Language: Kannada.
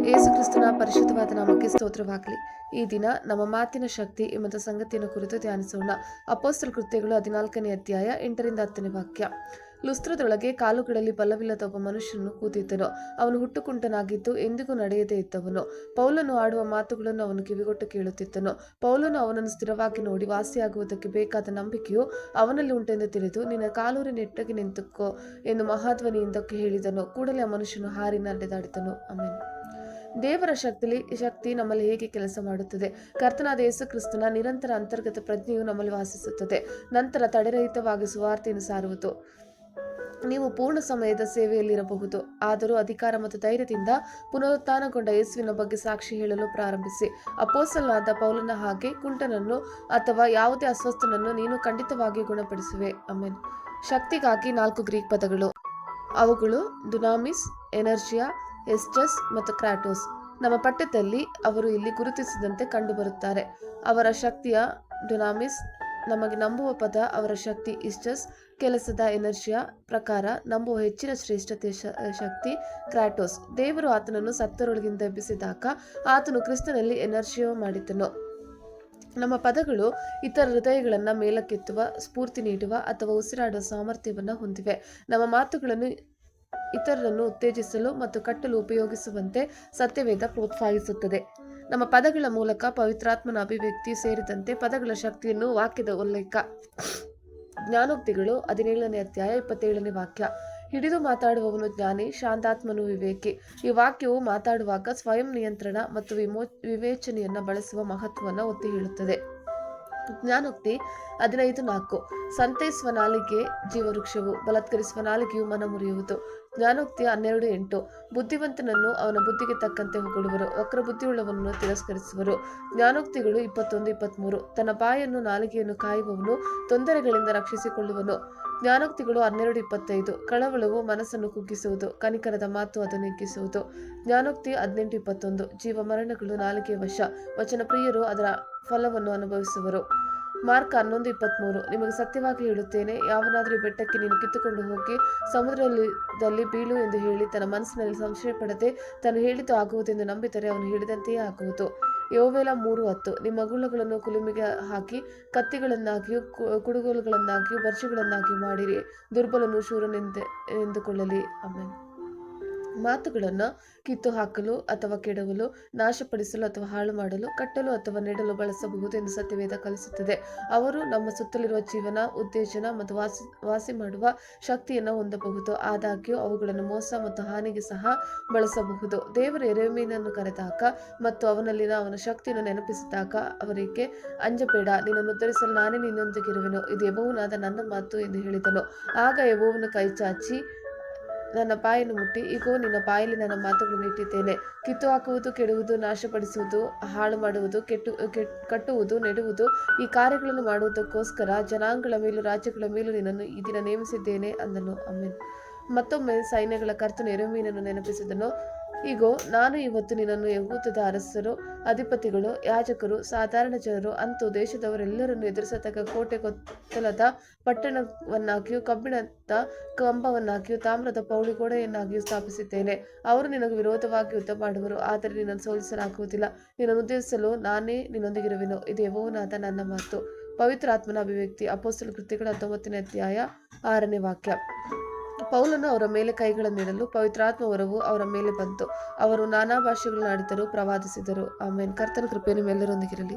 ಯೇಸು ಕ್ರಿಸ್ತನ ಪರಿಶುದ್ಧವಾದ ನಾಮಕ್ಕೆ ಸ್ತೋತ್ರವಾಗಲಿ. ಈ ದಿನ ನಮ್ಮ ಮಾತಿನ ಶಕ್ತಿ ಎಂಬ ಸಂಗತಿಯನ್ನು ಕುರಿತು ಧ್ಯಾನಿಸೋಣ. ಅಪೊಸ್ತಲ ಕೃತ್ಯಗಳು 14ನೇ ಅಧ್ಯಾಯ 8ರಿಂದ 10ನೇ ವಾಕ್ಯ. ಲುಸ್ತ್ರದೊಳಗೆ ಕಾಲುಗಳಲ್ಲಿ ಬಲವಿಲ್ಲದ ಒಬ್ಬ ಮನುಷ್ಯನು ಕೂತಿದ್ದನು. ಅವನು ಹುಟ್ಟುಕುಂಟನಾಗಿದ್ದು ಎಂದಿಗೂ ನಡೆಯದೇ ಇದ್ದವನು. ಪೌಲನು ಆಡುವ ಮಾತುಗಳನ್ನು ಅವನು ಕಿವಿಗೊಟ್ಟು ಕೇಳುತ್ತಿದ್ದನು. ಪೌಲನು ಅವನನ್ನು ಸ್ಥಿರವಾಗಿ ನೋಡಿ ವಾಸಿಯಾಗುವುದಕ್ಕೆ ಬೇಕಾದ ನಂಬಿಕೆಯು ಅವನಲ್ಲಿ ಉಂಟೆಂದು ತಿಳಿದು, ನಿನ್ನ ಕಾಲೂರಿ ನೆಟ್ಟಗೆ ನಿಂತುಕೋ ಎಂದು ಮಹಾಧ್ವನಿಯಿಂದ ಹೇಳಿದನು. ಕೂಡಲೇ ಆ ಮನುಷ್ಯನು ಹಾರಿ ನಡೆದಾಡಿದನು. ಆಮೆನ್. ದೇವರ ಶಕ್ತಿ ನಮ್ಮಲ್ಲಿ ಹೇಗೆ ಕೆಲಸ ಮಾಡುತ್ತದೆ? ಕರ್ತನಾದ ಯೇಸು ಕ್ರಿಸ್ತನ ನಿರಂತರ ಅಂತರ್ಗತ ಪ್ರಜ್ಞೆಯು ನಮ್ಮಲ್ಲಿ ವಾಸಿಸುತ್ತದೆ. ನಂತರ ತಡೆರಹಿತವಾಗಿ ಸುವಾರ್ತೆಯನ್ನು ಸಾರುವುದು. ನೀವು ಪೂರ್ಣ ಸಮಯದ ಸೇವೆಯಲ್ಲಿರಬಹುದು, ಆದರೂ ಅಧಿಕಾರ ಮತ್ತು ಧೈರ್ಯದಿಂದ ಪುನರುತ್ಥಾನಗೊಂಡ ಯೇಸುವಿನ ಬಗ್ಗೆ ಸಾಕ್ಷಿ ಹೇಳಲು ಪ್ರಾರಂಭಿಸಿ. ಅಪೊಸ್ತಲನಾದ ಪೌಲನ ಹಾಗೆ ಕುಂಟನನ್ನು ಅಥವಾ ಯಾವುದೇ ಅಸ್ವಸ್ಥನನ್ನು ನೀನು ಖಂಡಿತವಾಗಿ ಗುಣಪಡಿಸುವೆ. ಆಮೆನ್. ಶಕ್ತಿಗಾಗಿ 4 ಗ್ರೀಕ್ ಪದಗಳು. ಅವುಗಳು ದುನಾಮಿಸ್, ಎನರ್ಜಿಯಾ, ಎಸ್ಟಸ್ ಮತ್ತು ಕ್ರಾಟೋಸ್. ನಮ್ಮ ಪಠ್ಯದಲ್ಲಿ ಅವರು ಇಲ್ಲಿ ಗುರುತಿಸಿದಂತೆ ಕಂಡುಬರುತ್ತಾರೆ. ಅವರ ಶಕ್ತಿಯ ಡುನಾಮಿಸ್ ನಮಗೆ ನಂಬುವ ಪದ, ಅವರ ಶಕ್ತಿ ಇಸ್ಟಸ್ ಕೆಲಸದ ಎನರ್ಜಿಯ ಪ್ರಕಾರ ನಂಬುವ ಹೆಚ್ಚಿನ ಶ್ರೇಷ್ಠತೆಯ ಶಕ್ತಿ ಕ್ರಾಟೋಸ್. ದೇವರು ಆತನನ್ನು ಸತ್ತರೊಳಗಿಂದ ಎಬ್ಬಿಸಿದಾಗ ಆತನು ಕ್ರಿಸ್ತನಲ್ಲಿ ಎನರ್ಜಿಯೋ ಮಾಡಿದನು. ನಮ್ಮ ಪದಗಳು ಇತರ ಹೃದಯಗಳನ್ನು ಮೇಲಕ್ಕೆತ್ತುವ, ಸ್ಫೂರ್ತಿ ನೀಡುವ ಅಥವಾ ಉಸಿರಾಡುವ ಸಾಮರ್ಥ್ಯವನ್ನು ಹೊಂದಿವೆ. ನಮ್ಮ ಮಾತುಗಳನ್ನು ಇತರರನ್ನು ಉತ್ತೇಜಿಸಲು ಮತ್ತು ಕಟ್ಟಲು ಉಪಯೋಗಿಸುವಂತೆ ಸತ್ಯವೇದ ಪ್ರೋತ್ಸಾಹಿಸುತ್ತದೆ. ನಮ್ಮ ಪದಗಳ ಮೂಲಕ ಪವಿತ್ರಾತ್ಮನ ಅಭಿವ್ಯಕ್ತಿ ಸೇರಿದಂತೆ ಪದಗಳ ಶಕ್ತಿಯನ್ನು ವಾಕ್ಯದ ಉಲ್ಲೇಖ. ಜ್ಞಾನೋಕ್ತಿಗಳು 17ನೇ ಅಧ್ಯಾಯ 27ನೇ ವಾಕ್ಯ. ಹಿಡಿದು ಮಾತಾಡುವವನು ಜ್ಞಾನಿ, ಶಾಂತಾತ್ಮನು ವಿವೇಕಿ. ಈ ವಾಕ್ಯವು ಮಾತಾಡುವಾಗ ಸ್ವಯಂ ನಿಯಂತ್ರಣ ಮತ್ತು ವಿವೇಚನೆಯನ್ನು ಬಳಸುವ ಮಹತ್ವವನ್ನು ಒತ್ತಿ ಹೇಳುತ್ತದೆ. ಜ್ಞಾನೋಕ್ತಿ 15:4. ಸಂತೈಸುವ ನಾಲಿಗೆ ಜೀವವೃಕ್ಷವು, ಬಲಾತ್ಕರಿಸುವ ನಾಲಿಗೆಯು ಮನ ಮುರಿಯುವುದು. ಜ್ಞಾನೋಕ್ತಿ 12:8. ಬುದ್ಧಿವಂತನನ್ನು ಅವನ ಬುದ್ಧಿಗೆ ತಕ್ಕಂತೆ ಹೊಗಳುವರು, ವಕ್ರ ಬುದ್ಧಿಯುಳ್ಳವನನ್ನು ತಿರಸ್ಕರಿಸುವರು. ಜ್ಞಾನೋಕ್ತಿಗಳು 21:23. ತನ್ನ ಬಾಯನ್ನು ನಾಲಿಗೆಯನ್ನು ಕಾಯುವವನು ತೊಂದರೆಗಳಿಂದ ರಕ್ಷಿಸಿಕೊಳ್ಳುವನು. ಜ್ಞಾನೋಕ್ತಿಗಳು 12:25. ಕಳವಳವು ಮನಸ್ಸನ್ನು ಕುಗ್ಗಿಸುವುದು, ಕನಿಕರದ ಮಾತು ಅದನ್ನು ಹಿಗ್ಗಿಸುವುದು. ಜ್ಞಾನೋಕ್ತಿ 18:21. ಜೀವ ಮರಣಗಳು ನಾಲಿಗೆಯ ವಶ, ವಚನ ಪ್ರಿಯರು ಅದರ ಫಲವನ್ನು ಅನುಭವಿಸುವರು. ಮಾರ್ಕ್ 11:23. ನಿಮಗೆ ಸತ್ಯವಾಗಿ ಹೇಳುತ್ತೇನೆ, ಯಾವನಾದರೂ ಈ ಬೆಟ್ಟಕ್ಕೆ ನೀನು ಕಿತ್ತುಕೊಂಡು ಹೋಗಿ ಸಮುದ್ರದಲ್ಲಿ ಬೀಳು ಎಂದು ಹೇಳಿ ತನ್ನ ಮನಸ್ಸಿನಲ್ಲಿ ಸಂಶಯ ಪಡದೆ ತಾನು ಹೇಳಿದ್ದು ಆಗುವುದೆಂದು ನಂಬಿದರೆ ಅವನು ಹೇಳಿದಂತೆಯೇ ಆಗುವುದು. ಯೋವೇಲ 3:10. ನಿಮ್ಮ ಮಗುಳುಗಳನ್ನು ಕುಲುಮೆಗೆ ಹಾಕಿ ಕತ್ತಿಗಳನ್ನಾಗಿಯೂ ಕುಡುಗೋಲುಗಳನ್ನಾಗಿಯೂ ಬರ್ಜಿಗಳನ್ನಾಗಿಯೂ ಮಾಡಿರಿ, ದುರ್ಬಲನು ಶೂರನೆಂದುಕೊಳ್ಳಲಿ. ಆಮೆನ್. ಮಾತುಗಳನ್ನು ಕಿತ್ತು ಹಾಕಲು ಅಥವಾ ಕೆಡವಲು, ನಾಶಪಡಿಸಲು ಅಥವಾ ಹಾಳು ಮಾಡಲು, ಕಟ್ಟಲು ಅಥವಾ ನೆಡಲು ಬಳಸಬಹುದು ಎಂದು ಸತ್ಯವೇದ ಕಲಿಸುತ್ತದೆ. ಅವರು ನಮ್ಮ ಸುತ್ತಲಿರುವ ಜೀವನ, ಉತ್ತೇಜನ ಮತ್ತು ವಾಸಿ ಮಾಡುವ ಶಕ್ತಿಯನ್ನು ಹೊಂದಬಹುದು. ಆದಾಗ್ಯೂ ಅವುಗಳನ್ನು ಮೋಸ ಮತ್ತು ಹಾನಿಗೆ ಸಹ ಬಳಸಬಹುದು. ದೇವರು ಯೆರೆಮೀಯನನ್ನು ಕರೆದಾಗ ಮತ್ತು ಅವನಲ್ಲಿನ ಅವನ ಶಕ್ತಿಯನ್ನು ನೆನಪಿಸಿದಾಗ ಅವರಿಗೆ, ಅಂಜಬೇಡ, ನಿನ್ನನ್ನು ಉದ್ಧರಿಸಲು ನಾನೇ ನಿನ್ನೊಂದಿಗಿರುವೆನು, ಇದು ಯೆಹೋವನಾದ ನನ್ನ ಮಾತು ಎಂದು ಹೇಳಿದನು. ಆಗ ಯೆಹೋವನು ಕೈ ಚಾಚಿ ನನ್ನ ಬಾಯನ್ನು ಮುಟ್ಟಿ, ಇಗೋ ನಿನ್ನ ಬಾಯಲ್ಲಿ ನನ್ನ ಮಾತುಗಳನ್ನು ಇಟ್ಟಿದ್ದೇನೆ. ಕಿತ್ತು ಹಾಕುವುದು, ಕೆಡುವುದು, ನಾಶಪಡಿಸುವುದು, ಹಾಳು ಮಾಡುವುದು, ಕಟ್ಟುವುದು, ನೆಡುವುದು, ಈ ಕಾರ್ಯಗಳನ್ನು ಮಾಡುವುದಕ್ಕೋಸ್ಕರ ಜನಾಂಗಗಳ ಮೇಲೂ ರಾಜ್ಯಗಳ ಮೇಲೂ ನಿನ್ನನ್ನು ಈ ದಿನ ನೇಮಿಸಿದ್ದೇನೆ ಅಂದನು. ಆಮೆನ್. ಮತ್ತೊಮ್ಮೆ ಸೈನ್ಯಗಳ ಕರ್ತನು ಯೆರೆಮೀಯನನ್ನು ನೆನಪಿಸಿದನು, ಇಗೋ ನಾನು ಇವತ್ತು ನಿನ್ನನ್ನು ಯೆಹೂದದ ಅರಸರು, ಅಧಿಪತಿಗಳು, ಯಾಜಕರು, ಸಾಧಾರಣ ಜನರು, ಅಂತೂ ದೇಶದವರೆಲ್ಲರನ್ನು ಎದುರಿಸತಕ್ಕ ಕೋಟೆ ಕೊತ್ತಲದ ಪಟ್ಟಣವನ್ನಾಗಿಯೂ ಕಬ್ಬಿಣದ ಕಂಬವನ್ನಾಗಿಯೂ ತಾಮ್ರದ ಪೌಳಿಗೋಡೆಯನ್ನಾಗಿಯೂ ಸ್ಥಾಪಿಸಿದ್ದೇನೆ. ಅವರು ನಿನಗೆ ವಿರೋಧವಾಗಿ ಯುದ್ಧ ಮಾಡುವರು, ಆದರೆ ನಿನ್ನನ್ನು ಸೋಲಿಸಲಾಗುವುದಿಲ್ಲ. ನಿನ್ನನ್ನು ಉದ್ದೇಶಿಸಲು ನಾನೇ ನಿನ್ನೊಂದಿಗಿರುವೆನು, ಇದು ಯೆಹೋವನಾದ ನನ್ನ ಮಾತು. ಪವಿತ್ರಾತ್ಮನ ಅಭಿವ್ಯಕ್ತಿ. ಅಪೊಸ್ತಲ ಕೃತ್ಯಗಳು 19ನೇ ಅಧ್ಯಾಯ 6ನೇ ವಾಕ್ಯ. ಪೌಲನು ಅವರ ಮೇಲೆ ಕೈಗಳನ್ನಿಡಲು ಪವಿತ್ರಾತ್ಮ ವರವು ಅವರ ಮೇಲೆ ಬಂತು. ಅವರು ನಾನಾ ಭಾಷೆಗಳನ್ನು ಆಡಿದರು, ಪ್ರವಾದಿಸಿದರು. ಆಮೇನ್. ಕರ್ತನ ಕೃಪೆ ನಿಮ್ಮೆಲ್ಲರೊಂದಿಗಿರಲಿ.